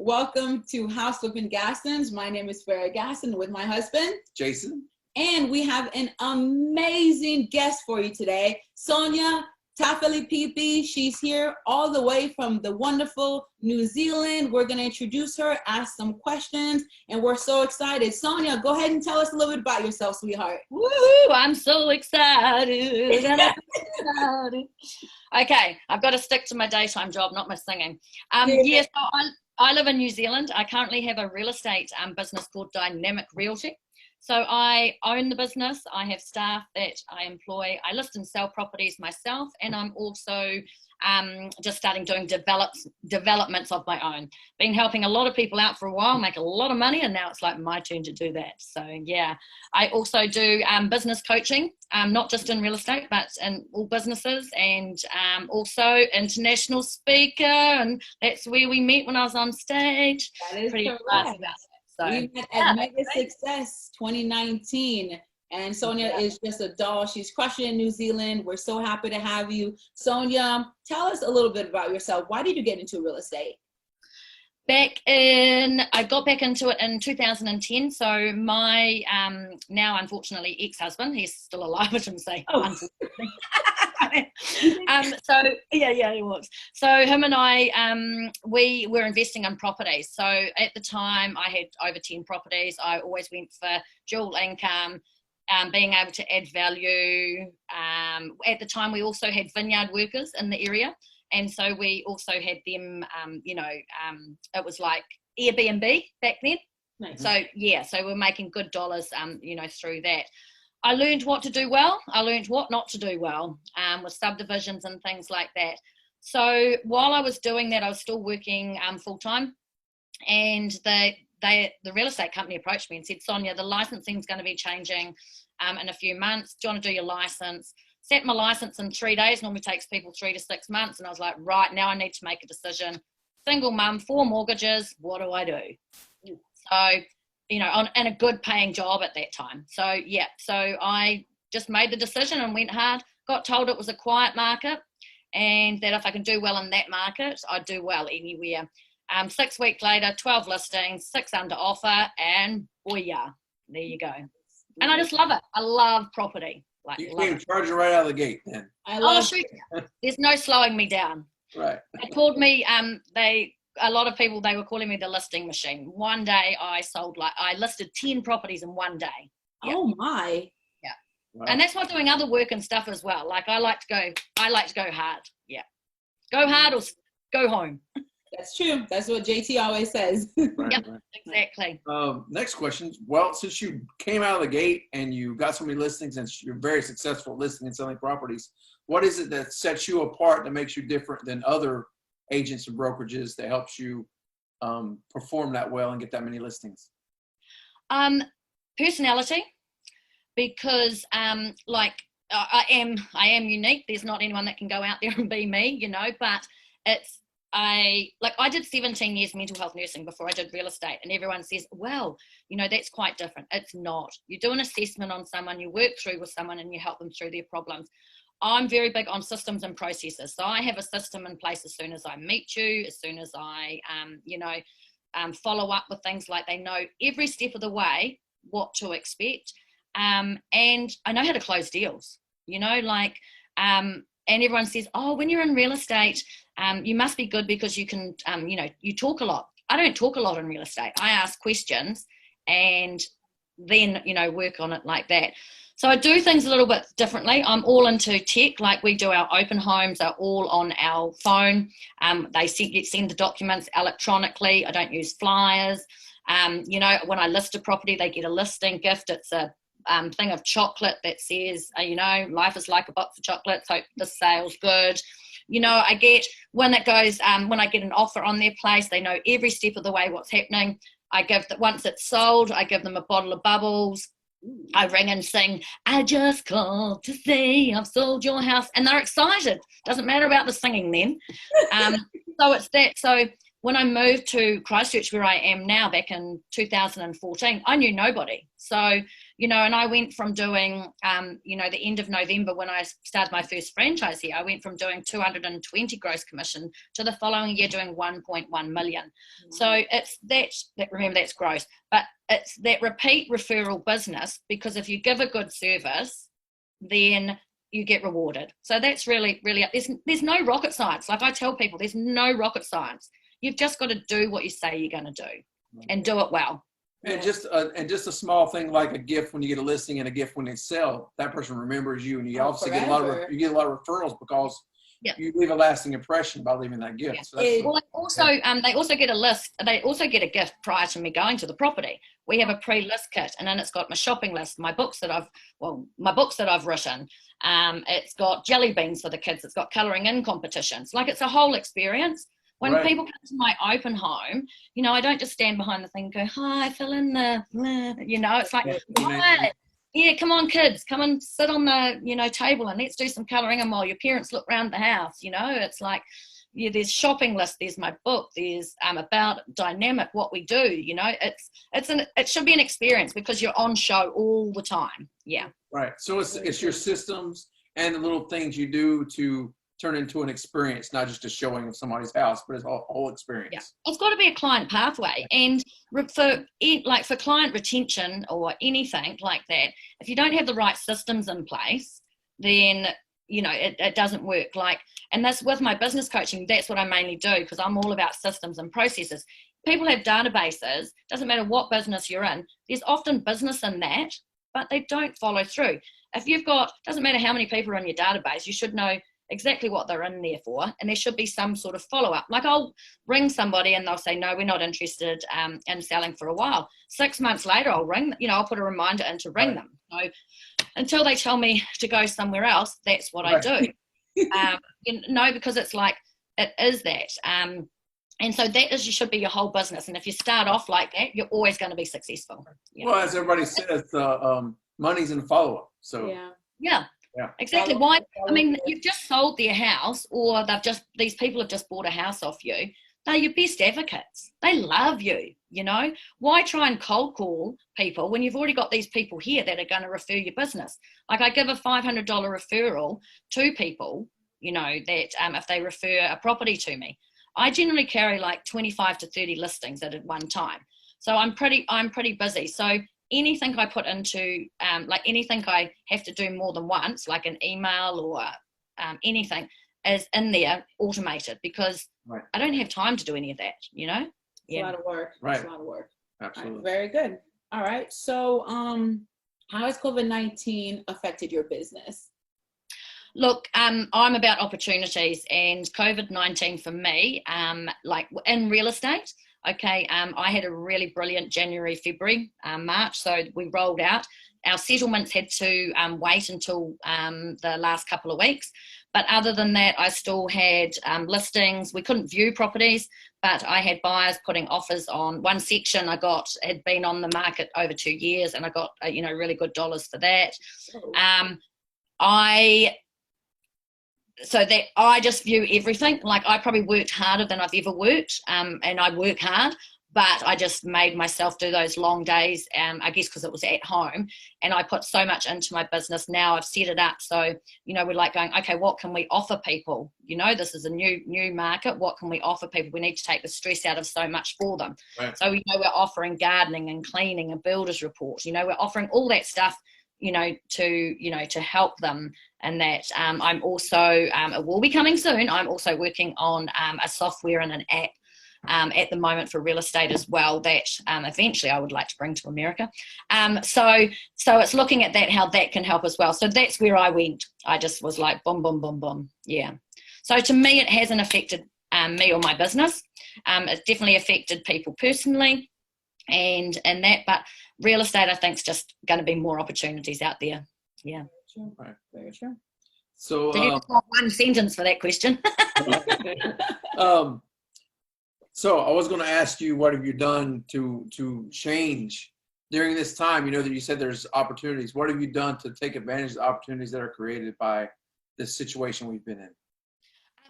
Welcome to House Flipping Gastons. My name is Farah Gaston with my husband, Jason. And we have an amazing guest for you today, Sonya Tafeli. She's here all the way from the wonderful New Zealand. We're going to introduce her, ask some questions, and we're so excited. Sonya, go ahead and tell us a little bit about yourself, sweetheart. Woo! I'm so excited. Okay, I've got to stick to my daytime job, not my singing. Yes, I live in New Zealand. I currently have a real estate business called Dynamic Realty. So I own the business. I have staff that I employ. I list and sell properties myself, and I'm also just starting doing developments of my own. Been helping a lot of people out for a while, make a lot of money, and now it's like my turn to do that. So yeah, I also do business coaching, not just in real estate, but in all businesses, and also international speaker, and that's where we met when I was on stage. That is pretty correct. about it. So, we met at Mega Success 2019, and Sonya is just a doll. She's crushing in New Zealand. We're so happy to have you. Sonya, tell us a little bit about yourself. Why did you get into real estate? I got back into it in 2010. So my now unfortunately ex-husband, he's still alive, I shouldn't say unfortunately. So yeah, he was. So him and I, we were investing in properties. So at the time I had over 10 properties. I always went for dual income, being able to add value. At the time we also had vineyard workers in the area. And so we also had them, it was like Airbnb back then. Nice. So yeah, so we're making good dollars, through that. I learned what to do well. I learned what not to do well with subdivisions and things like that. So while I was doing that, I was still working full time, and the real estate company approached me and said, Sonya, the licensing is going to be changing in a few months. Do you want to do your license? Set my license in 3 days. Normally takes people 3 to 6 months. And I was like, right, now I need to make a decision. Single mum, 4 mortgages. What do I do? So, in a good paying job at that time. So yeah, so I just made the decision and went hard. Got told it was a quiet market, and that if I can do well in that market, I'd do well anywhere. 6 weeks later, 12 listings, 6 under offer, and booyah, there you go. And I just love it. I love property. You came charging right out of the gate then. There's no slowing me down. Right. They called me, a lot of people, they were calling me the listing machine. One day I listed 10 properties in one day. Yep. Oh my. Yeah. Wow. And that's not doing other work and stuff as well. Like I like to go hard. Yeah. Go hard or go home. That's true. That's what JT always says. Right, yep, right. Exactly. Next question. Well, since you came out of the gate and you got so many listings and you're very successful listing and selling properties, what is it that sets you apart that makes you different than other agents and brokerages that helps you perform that well and get that many listings? Personality, because I am unique. There's not anyone that can go out there and be me, but I did 17 years mental health nursing before I did real estate, and everyone says, well, that's quite different. It's not. You do an assessment on someone, you work through with someone, and you help them through their problems. I'm very big on systems and processes. So I have a system in place as soon as I meet you, as soon as I, follow up with things like they know every step of the way what to expect. And I know how to close deals, and everyone says, oh, when you're in real estate, you must be good because you can, you talk a lot. I don't talk a lot in real estate. I ask questions and then, work on it like that. So I do things a little bit differently. I'm all into tech. Like we do our open homes are all on our phone. They send the documents electronically. I don't use flyers. When I list a property, they get a listing gift. It's a thing of chocolate that says, life is like a box of chocolates. Hope the sale's good. I get when it goes, when I get an offer on their place, they know every step of the way what's happening. Once it's sold, I give them a bottle of bubbles. I ring and sing, I just called to say I've sold your house. And they're excited. Doesn't matter about the singing then. So it's that. So when I moved to Christchurch, where I am now, back in 2014, I knew nobody. So, you know, and I went from doing, you know, the end of November when I started my first franchise here, I went from doing 220 gross commission to the following year doing 1.1 million. Mm-hmm. So it's that, remember that's gross, but it's that repeat referral business, because if you give a good service, then you get rewarded. So that's really, really, there's no rocket science. Like I tell people, there's no rocket science. You've just got to do what you say you're going to do and do it well. And just a small thing like a gift when you get a listing and a gift when they sell, that person remembers you, and you also get a lot of referrals because you leave a lasting impression by leaving that gift. Yeah. So they also get a list. They also get a gift prior to me going to the property. We have a pre-list kit, and then it's got my shopping list, my books that I've written. It's got jelly beans for the kids. It's got colouring in competitions. Like it's a whole experience. When people come to my open home, you know, I don't just stand behind the thing and go, hi, fill in the, you know, it's like, hi, yeah, come on, kids, come and sit on the, you know, table and let's do some colouring in while your parents look around the house, you know. It's like, yeah, there's shopping list, there's my book, there's about dynamic, what we do, you know. It should be an experience because you're on show all the time. Yeah. Right. So it's your systems and the little things you do to turn into an experience, not just a showing of somebody's house, but it's a whole experience. Yeah. It's got to be a client pathway. And for client retention or anything like that, if you don't have the right systems in place, then, you know, it doesn't work. And that's with my business coaching, that's what I mainly do, because I'm all about systems and processes. People have databases, doesn't matter what business you're in, there's often business in that, but they don't follow through. If you've got, doesn't matter how many people are in your database, you should know exactly what they're in there for, and there should be some sort of follow-up. Like I'll ring somebody and they'll say, no, we're not interested in selling for a while. 6 months later, I'll ring, you know, I'll put a reminder in to ring them. So until they tell me to go somewhere else, that's what I do. You know, because it's like, it is that. And so that is, you should be your whole business. And if you start off like that, you're always going to be successful. Yeah. Well, as everybody says, money's in the follow-up. So yeah. Exactly. Why? I mean, you've just sold their house, or these people have just bought a house off you. They're your best advocates. They love you, you know. Why try and cold call people when you've already got these people here that are going to refer your business? Like I give a $500 referral to people, you know, that if they refer a property to me. I generally carry like 25 to 30 listings at one time. So I'm pretty busy. So anything I put into, like anything I have to do more than once, like an email or anything, is in there automated, because I don't have time to do any of that, you know? It's a lot of work. Right. It's a lot of work. Absolutely. Right. Very good. All right. So how has COVID-19 affected your business? Look, I'm about opportunities, and COVID-19 for me, like in real estate, okay, I had a really brilliant January, February, March, so we rolled out. Our settlements had to wait until the last couple of weeks, but other than that, I still had listings. We couldn't view properties, but I had buyers putting offers on one section. Had been on the market over 2 years, and I got you know, really good dollars for that. So that I just view everything. Like I probably worked harder than I've ever worked, and I work hard, but I just made myself do those long days, I guess because it was at home, and I put so much into my business. Now I've set it up so, you know, we're like going, okay, what can we offer people? You know, this is a new market. What can we offer people? We need to take the stress out of so much for them. Right. So we know we're offering gardening and cleaning and builder's reports. You know, we're offering all that stuff, you know, to help them. And that I'm also, it will be coming soon, I'm also working on a software and an app at the moment for real estate as well, that eventually I would like to bring to America. So it's looking at that, how that can help as well. So that's where I went. I just was like, boom, boom, boom, boom. Yeah. So to me, it hasn't affected me or my business. It's definitely affected people personally and that, but real estate, I think, is just going to be more opportunities out there. Yeah. Right. Very true. So you just want one sentence for that question. So I was going to ask you, what have you done to change during this time? You know that you said there's opportunities. What have you done to take advantage of the opportunities that are created by this situation we've been in?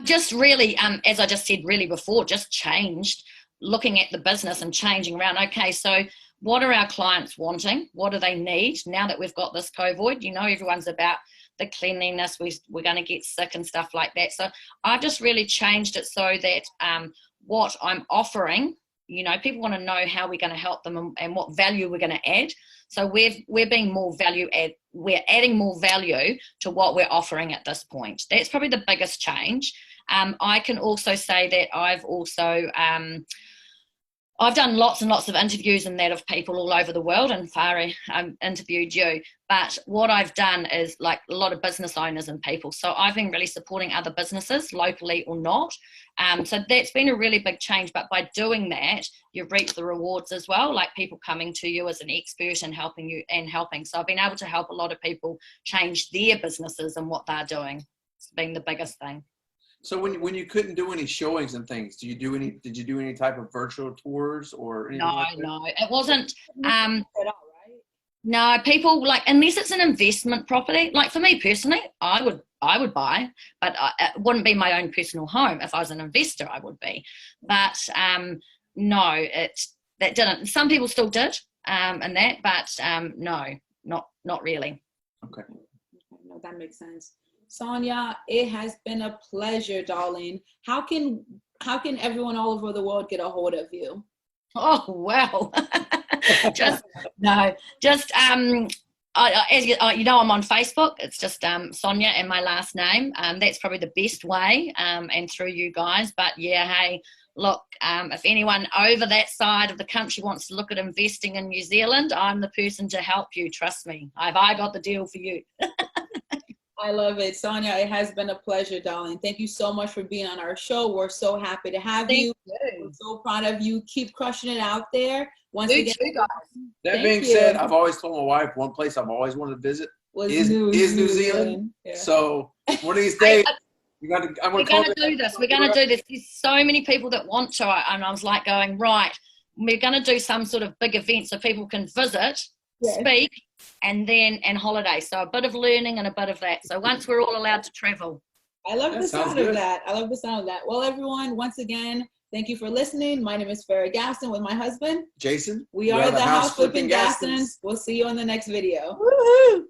Just really, as I just said really before, just changed, looking at the business and changing around. Okay, so what are our clients wanting? What do they need now that we've got this COVID? You know, everyone's about the cleanliness. We're going to get sick and stuff like that. So I've just really changed it so that what I'm offering, you know, people want to know how we're going to help them and what value we're going to add. So we're being more value add. We're adding more value to what we're offering at this point. That's probably the biggest change. I can also say that I've also I've done lots and lots of interviews and that of people all over the world, and Farah interviewed you. But what I've done is like a lot of business owners and people. So I've been really supporting other businesses, locally or not. So that's been a really big change. But by doing that, you reap the rewards as well, like people coming to you as an expert and helping you and helping. So I've been able to help a lot of people change their businesses and what they're doing. It's been the biggest thing. So when you couldn't do any showings and things, did you do any type of virtual tours or anything like that? No, it wasn't. No, people like, unless it's an investment property, like for me personally, I would buy, but it wouldn't be my own personal home. If I was an investor, I would be. But no, that didn't. Some people still did, and that, but no, not really. Okay. No, that makes sense. Sonya, it has been a pleasure, darling. How can everyone all over the world get a hold of you? Oh, well, as you know, I'm on Facebook. It's just Sonya and my last name. That's probably the best way, and through you guys. But yeah, hey, look, if anyone over that side of the country wants to look at investing in New Zealand, I'm the person to help you. Trust me. I got the deal for you. I love it. Sonya, it has been a pleasure, darling. Thank you so much for being on our show. We're so happy to have you. We're so proud of you. Keep crushing it out there. Once again, that being said, I've always told my wife one place I've always wanted to visit is New Zealand. Yeah. So one of these days, we're going to do this. We're going to do this. There's so many people that want to, and I was like going, right, we're going to do some sort of big event so people can visit, speak, and holiday. So a bit of learning and a bit of that. So once we're all allowed to travel. I love the sound of that. I love the sound of that. Well, everyone, once again, thank you for listening. My name is Farah Gaston with my husband, Jason. We are the House Flipping Gastons. We'll see you on the next video. Woohoo!